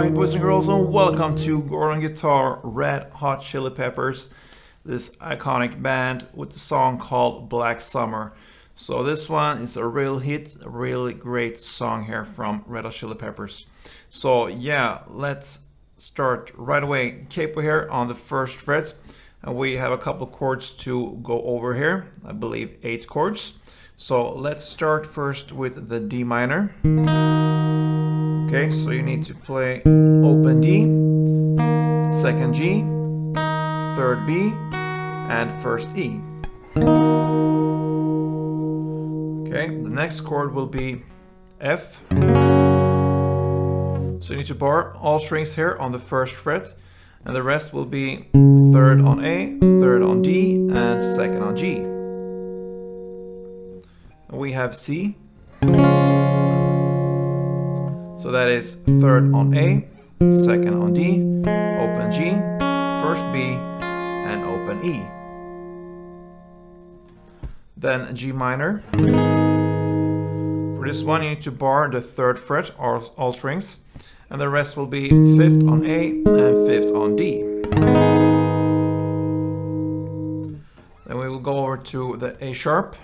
Alright, boys and girls, and welcome to Gordon Guitar Red Hot Chili Peppers, this iconic band with the song called Black Summer. So this one is a real hit, a really great song here from Red Hot Chili Peppers. So yeah, let's start right away. Capo here on the first fret, and we have a couple chords to go over here. I believe 8 chords. So let's start first with the D minor. Okay, so you need to play open D, second G, third B, and first E. Okay, the next chord will be F. So you need to bar all strings here on the first fret, and the rest will be third on A, third on D, and second on G. And we have C. So that is third on A, second on D, open G, first B, and open E. Then G minor. For this one you need to bar the third fret, all strings, and the rest will be fifth on A and fifth on D. Then we will go over to the A sharp.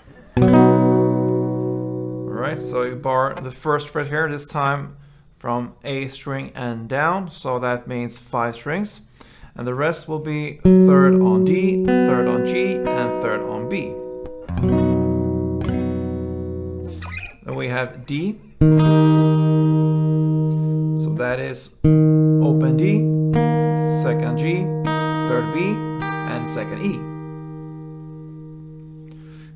Alright, so you bar the first fret here, this time from A string and down, so that means 5 strings, and the rest will be third on D, third on G, and third on B. Then we have D, so that is open D, second G, third B, and second E.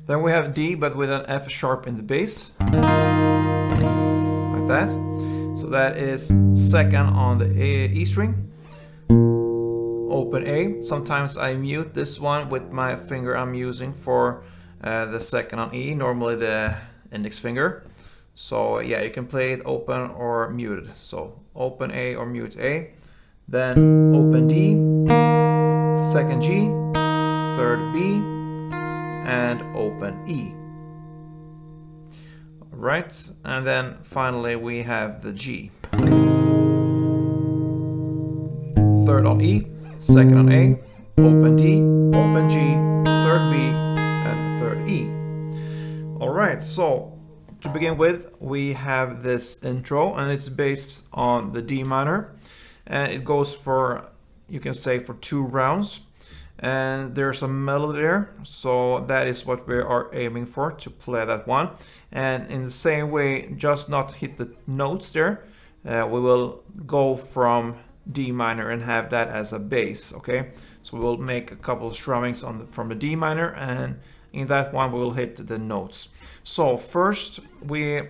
Then we have D, but with an F sharp in the bass, like that. So that is second on the E string, open A. Sometimes I mute this one with my finger I'm using for the second on E, normally the index finger. So yeah, you can play it open or muted. So open A or mute A. Then open D, second G, third B, and open E. Right, and then finally we have the G. Third on E, second on A, open D, open G, third B, and third E. Alright, so to begin with, we have this intro, and it's based on the D minor, and it goes for, you can say, for 2 rounds. And there's a melody there, so that is what we are aiming for, to play that one. And in the same way, just not hit the notes there, we will go from D minor and have that as a bass. Okay, so we will make a couple of strummings from the D minor, and in that one we will hit the notes. So first we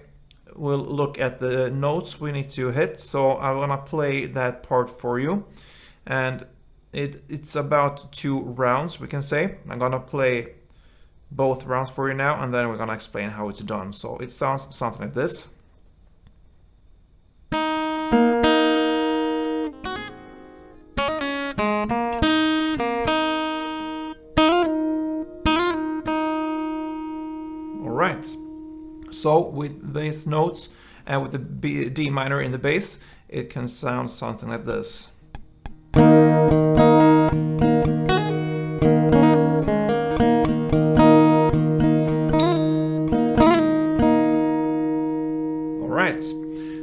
will look at the notes we need to hit. So I want to play that part for you, and it's about 2 rounds, we can say. I'm gonna play both rounds for you now, and then we're gonna explain how it's done. So it sounds something like this. Alright, so with these notes and with the D minor in the bass, it can sound something like this.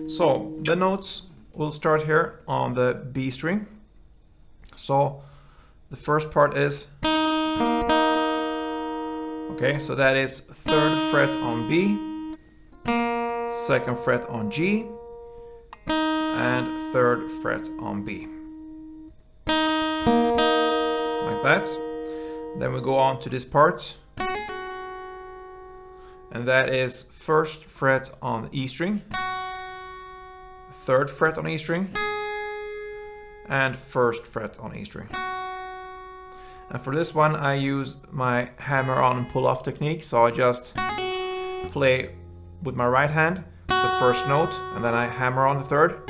So the notes will start here on the B string. So the first part is, okay, so that is 3rd fret on B, 2nd fret on G, and 3rd fret on B. Like that. Then we go on to this part, and that is 1st fret on the E string, 3rd fret on E string, and 1st fret on E string. And for this one I use my hammer on and pull off technique, so I just play with my right hand the first note, and then I hammer on the 3rd,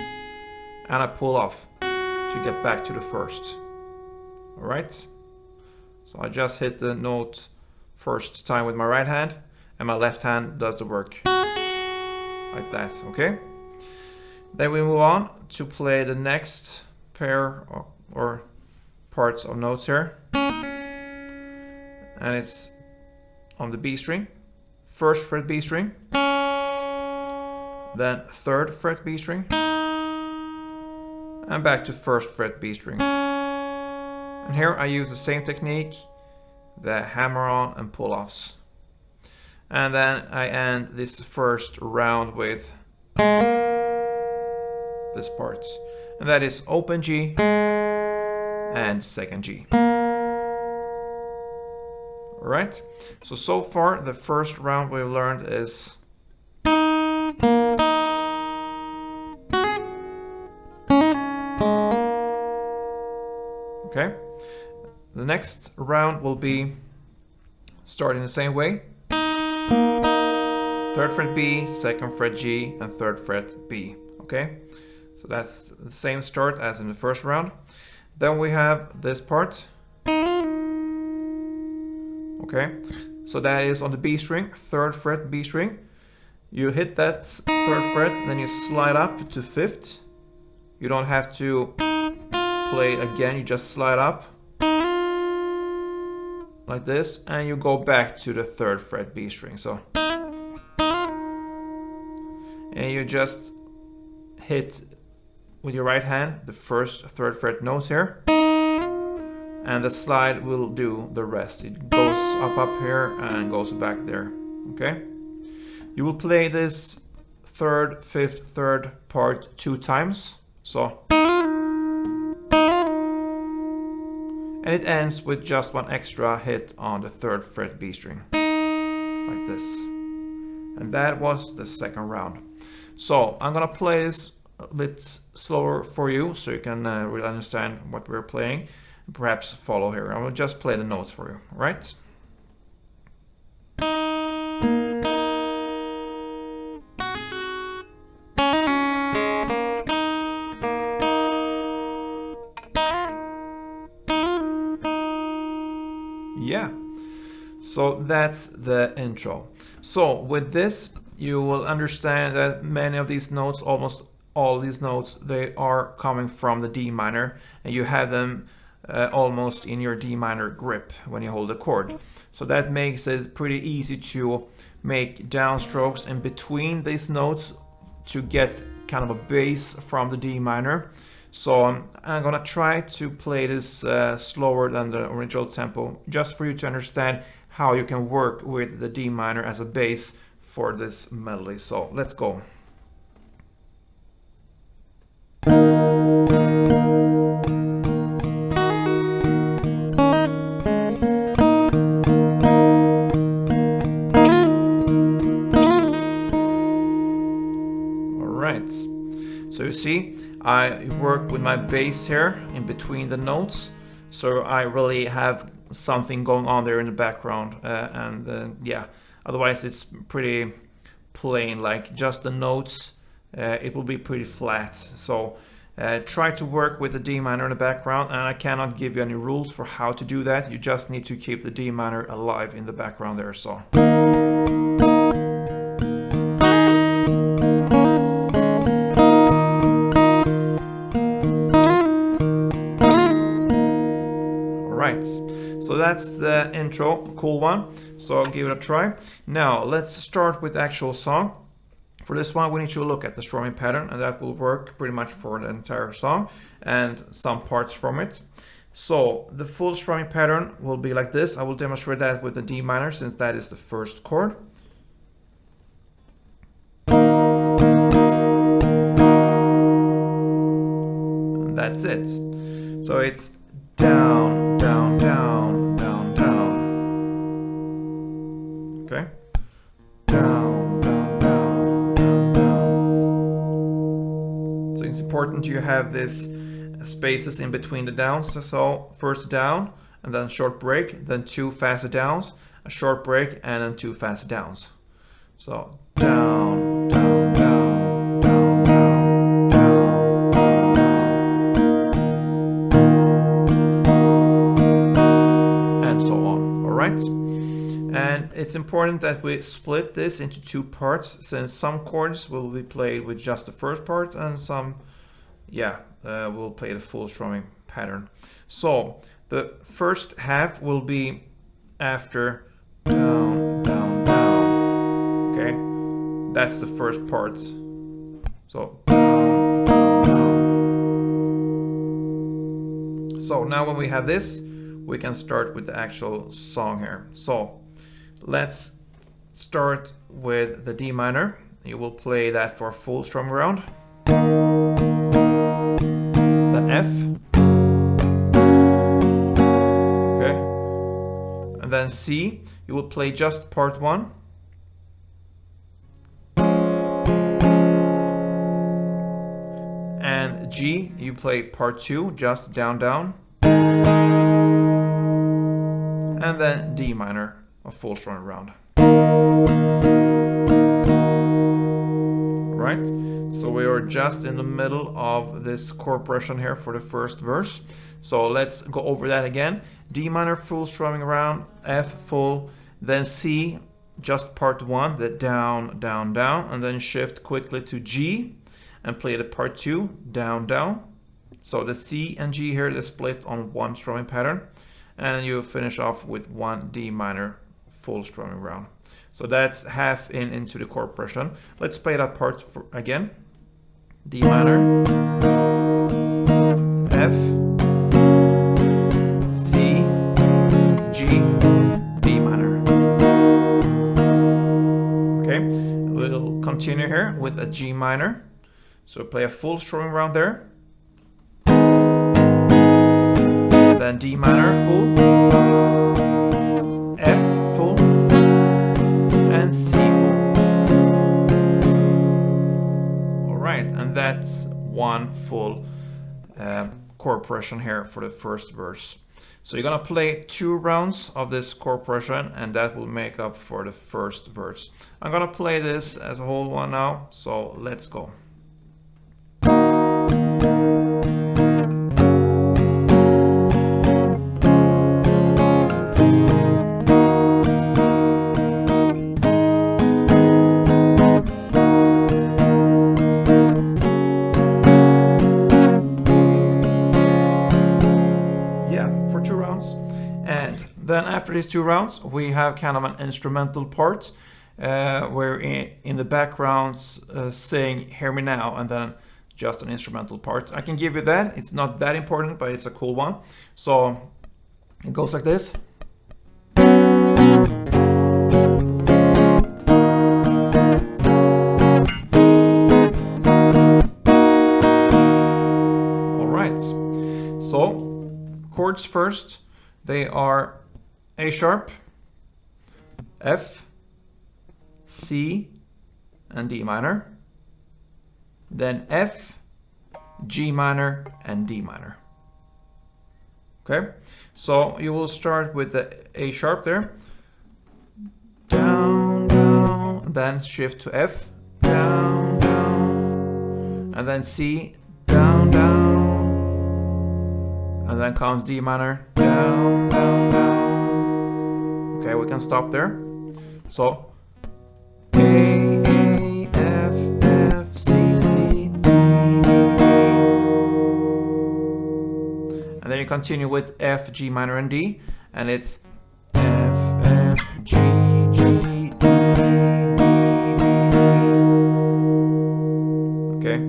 and I pull off to get back to the 1st. Alright, so I just hit the note first time with my right hand, and my left hand does the work like that. Okay, Then we move on to play the next pair or parts of notes here. And it's on the B string, 1st fret B string, then 3rd fret B string, and back to 1st fret B string. And here I use the same technique, the hammer on and pull offs. And then I end this first round with this part, and that is open G and 2nd G. Alright, so far the first round we've learned is okay. The next round will be starting the same way. 3rd fret B, 2nd fret G, and 3rd fret B. Okay, so that's the same start as in the first round. Then we have this part. Okay, so that is on the B string, 3rd fret B string. You hit that 3rd fret, then you slide up to 5th. You don't have to play again, you just slide up like this, and you go back to the 3rd fret B string. So, and you just hit with your right hand the first 3rd fret notes here, and the slide will do the rest. It goes up here and goes back there. Okay, you will play this 3rd, 5th, 3rd part 2 times. So, and it ends with just one extra hit on the 3rd fret B string, like this. And that was the second round. So I'm gonna play this a bit slower for you so you can really understand what we're playing, and perhaps follow here. I will just play the notes for you, right? Yeah, so that's the intro. So with this, you will understand that many of these notes, almost all these notes, they are coming from the D minor, and you have them almost in your D minor grip when you hold the chord. So that makes it pretty easy to make downstrokes in between these notes to get kind of a bass from the D minor. So I'm gonna try to play this slower than the original tempo, just for you to understand how you can work with the D minor as a bass for this melody. So let's go. Alright, so you see, I work with my bass here in between the notes, so I really have something going on there in the background, yeah, otherwise it's pretty plain, like just the notes, it will be pretty flat. So try to work with the D minor in the background, and I cannot give you any rules for how to do that. You just need to keep the D minor alive in the background there. So so that's the intro, cool one. So I'll give it a try. Now let's start with the actual song. For this one, we need to look at the strumming pattern, and that will work pretty much for the entire song and some parts from it. So the full strumming pattern will be like this. I will demonstrate that with the D minor, since that is the first chord. And that's it. So it's down, down, down, down, down. Okay? Down, down, down, down, down. So it's important you have this spaces in between the downs. So first down, and then short break, then 2 fast downs, a short break, and then 2 fast downs. So down, down, down, down, down, down, and so on. All right. And it's important that we split this into two parts, since some chords will be played with just the first part and some, we'll play the full strumming pattern. So the first half will be after down, down, down. Okay, that's the first part. So down, down, down. So now when we have this, we can start with the actual song here. So let's start with the D minor. You will play that for full strum round. The F. Okay. And then C, you will play just part 1. And G, you play part 2, just down, down. And then D minor, a full strum round. Right, so we are just in the middle of this chord progression here for the first verse. So let's go over that again. D minor, full strumming round, F full, then C, just part 1, the down, down, down, and then shift quickly to G and play the part 2, down, down. So the C and G here, they split on one strumming pattern. And you finish off with 1 D minor full strumming round. So that's half into the chord progression. Let's play that part again. D minor, F, C, G, D minor. Okay, we'll continue here with a G minor. So play a full strumming round there. Then D minor full, F full, and C full. Alright, and that's one full chord progression here for the first verse. So you're gonna play 2 rounds of this chord progression, and that will make up for the first verse. I'm gonna play this as a whole one now, so let's go. Then after these 2 rounds, we have kind of an instrumental part where in the backgrounds saying "Hear Me Now," and then just an instrumental part. I can give you that. It's not that important, but it's a cool one. So it goes like this. All right. So chords first. They are A sharp, F, C, and D minor. Then F, G minor, and D minor. Okay, so you will start with the A sharp there. Down, down, then shift to F, down, down, and then C, down, down, and then comes D minor, down, down, down. Okay, we can stop there. So A, F, F, C, C, D, D. And then you continue with F, G minor, and D, and it's F, F, G, G, D, D, D. Okay,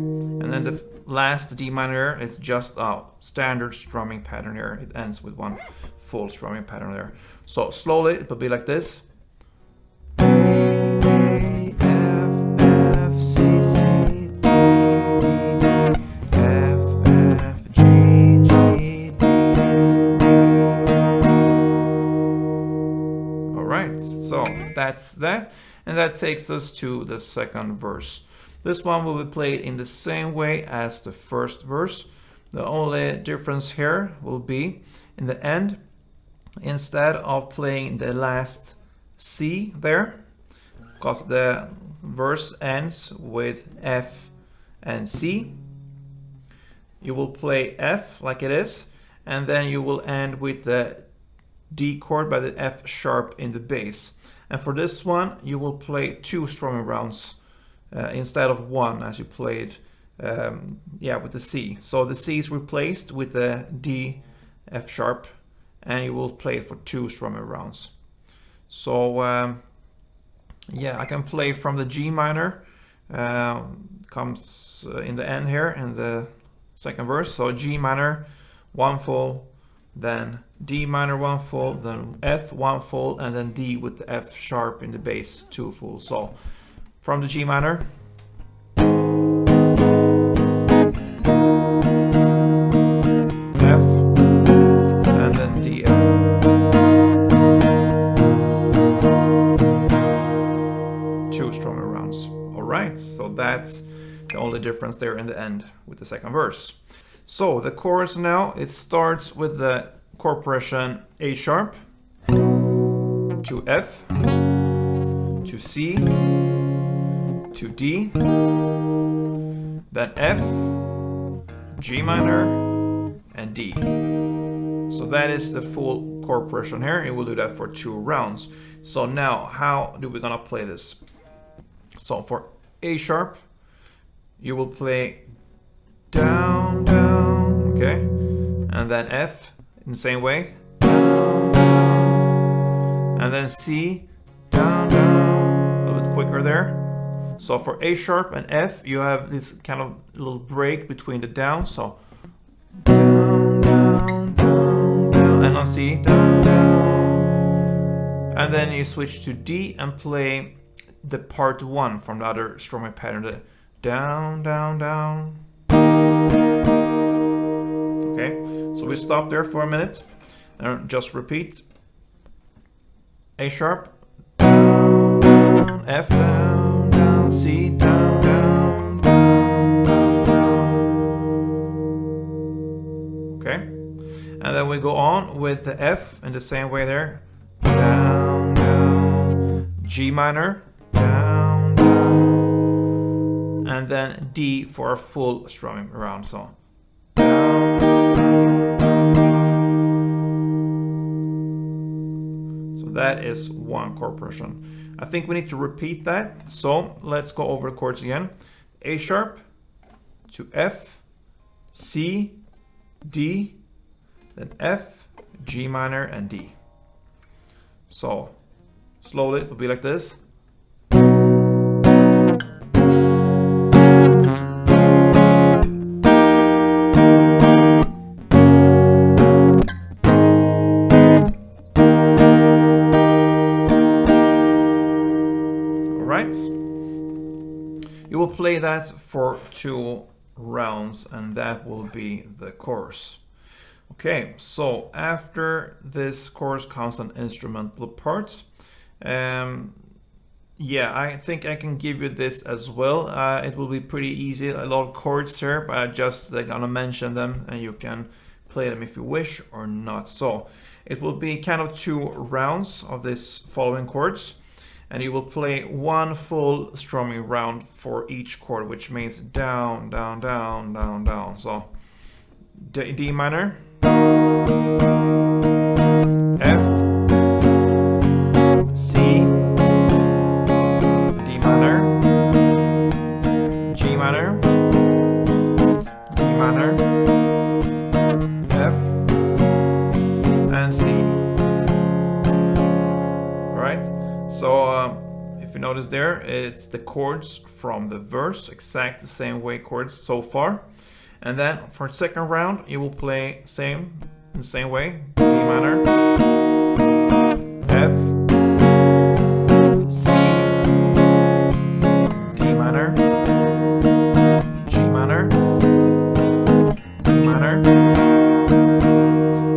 and then the last D minor is just a standard strumming pattern here. It ends with one full strumming pattern there. So slowly it will be like this. A, F, F, C, C, D, D, D, F, F, G, G, D, D. Alright, so that's that. And that takes us to the second verse. This one will be played in the same way as the first verse. The only difference here will be in the end, instead of playing the last C there, because the verse ends with F and C, you will play F like it is, and then you will end with the D chord by the F sharp in the bass. And for this one, you will play 2 strumming rounds instead of 1 as you played with the C. So the C is replaced with the D, F sharp, and you will play for 2 strumming rounds. So I can play from the G minor, comes in the end here in the second verse. So G minor, 1 full, then D minor 1 full, then F 1 full, and then D with the F sharp in the bass 2 full. So from the G minor, F, and then D, F. 2 strumming rounds. All right, so that's the only difference there in the end with the second verse. So the chorus now, it starts with the chord progression A sharp to F to C to D, then F, G minor, and D. So that is the full chord progression here, and we'll do that for 2 rounds. So now, how do we gonna play this? So for A sharp, you will play down, down, okay? And then F in the same way, down, down. And then C, down, down, a little bit quicker there. So for A sharp and F, you have this kind of little break between the down, so down, down, down, down, and on C, down, down. And then you switch to D and play the part 1 from the other strumming pattern, the down, down, down. Okay, so we stop there for a minute and just repeat. A sharp, down, down, F down, down, C down, down, down, down, down. Okay, and then we go on with the F in the same way there. Down, down, G minor, down, down, and then D for a full strumming round. So down, so that is 1 chord progression. I think we need to repeat that. So let's go over the chords again. A sharp to F, C, D, then F, G minor, and D. So slowly it will be like this. You will play that for 2 rounds, and that will be the chorus. Okay, so after this chorus comes an instrumental part. I think I can give you this as well. It will be pretty easy, a lot of chords here, but I'm just gonna mention them and you can play them if you wish or not. So it will be kind of 2 rounds of this following chords. And you will play 1 full strumming round for each chord, which means down, down, down, down, down. So D minor, F, C, D minor, G minor, D minor, F, and C. All right. So if you notice there, it's the chords from the verse, exact the same way chords so far. And then for the second round, you will play in the same way, D minor, F, C, D minor, G minor, D minor.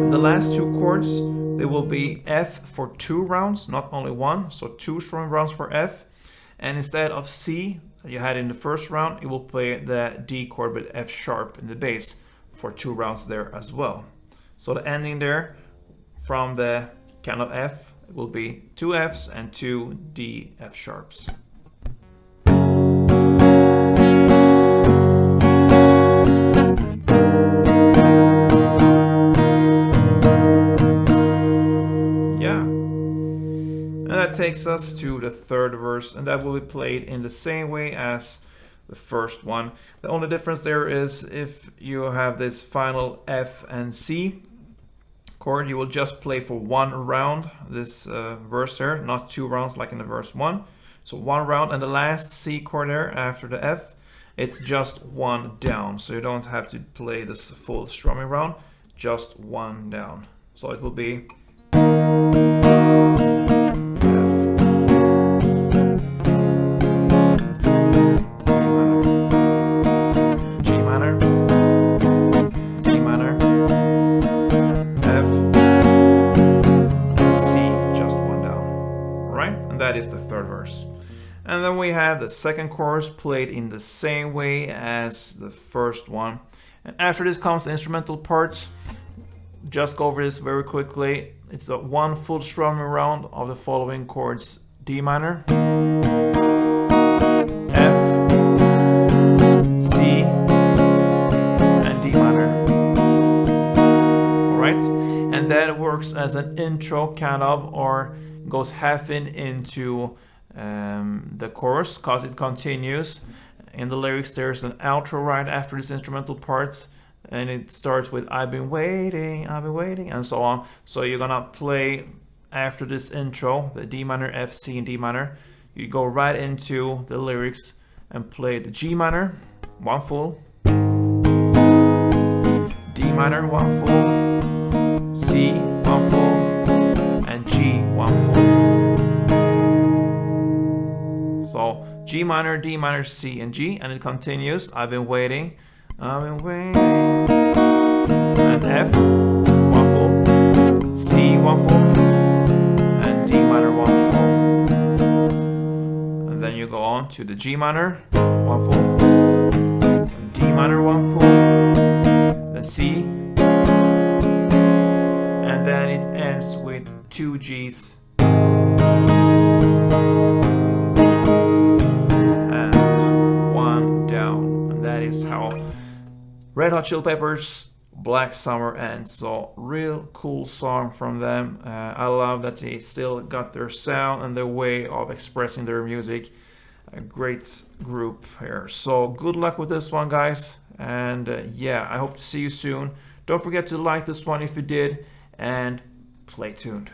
And the last 2 chords, they will be F for 2 rounds, not only 1, so 2 strumming rounds for F. And instead of C that you had in the first round, you will play the D chord with F sharp in the bass for 2 rounds there as well. So the ending there from the kind of F will be 2 Fs and 2 D F sharps. takes us to the third verse, and that will be played in the same way as the first one. The only difference there is if you have this final F and C chord, you will just play for one round this verse here, not 2 rounds like in the verse 1. So 1 round, and the last C chord there after the F, it's just 1 down. So you don't have to play this full strumming round, just 1 down. So it will be that is the third verse. And then we have the second chorus played in the same way as the first one. And after this comes the instrumental parts. Just go over this very quickly. It's a 1 full strumming round of the following chords: D minor, F, C, and D minor. Alright, and that works as an intro kind of, or goes half into the chorus, because it continues. In the lyrics there's an outro right after this instrumental parts, and it starts with I've been waiting, and so on. So you're gonna play after this intro, the D minor, F, C, and D minor. You go right into the lyrics and play the G minor, 1 full, D minor, 1 full, C, 1 full, and G, 1 full. So G minor, D minor, C, and G, and it continues. I've been waiting, and F, 1 full, C, 1 full, and D minor, 1 full. And then you go on to the G minor, 1 full, D minor, 1 full, then C, and then it ends with 2 Gs and 1 down. And that is how Red Hot Chili Peppers' Black Summer ends. So real cool song from them. I love that they still got their sound and their way of expressing their music. A great group here. So good luck with this one, guys. And yeah, I hope to see you soon. Don't forget to like this one if you did, and play tuned.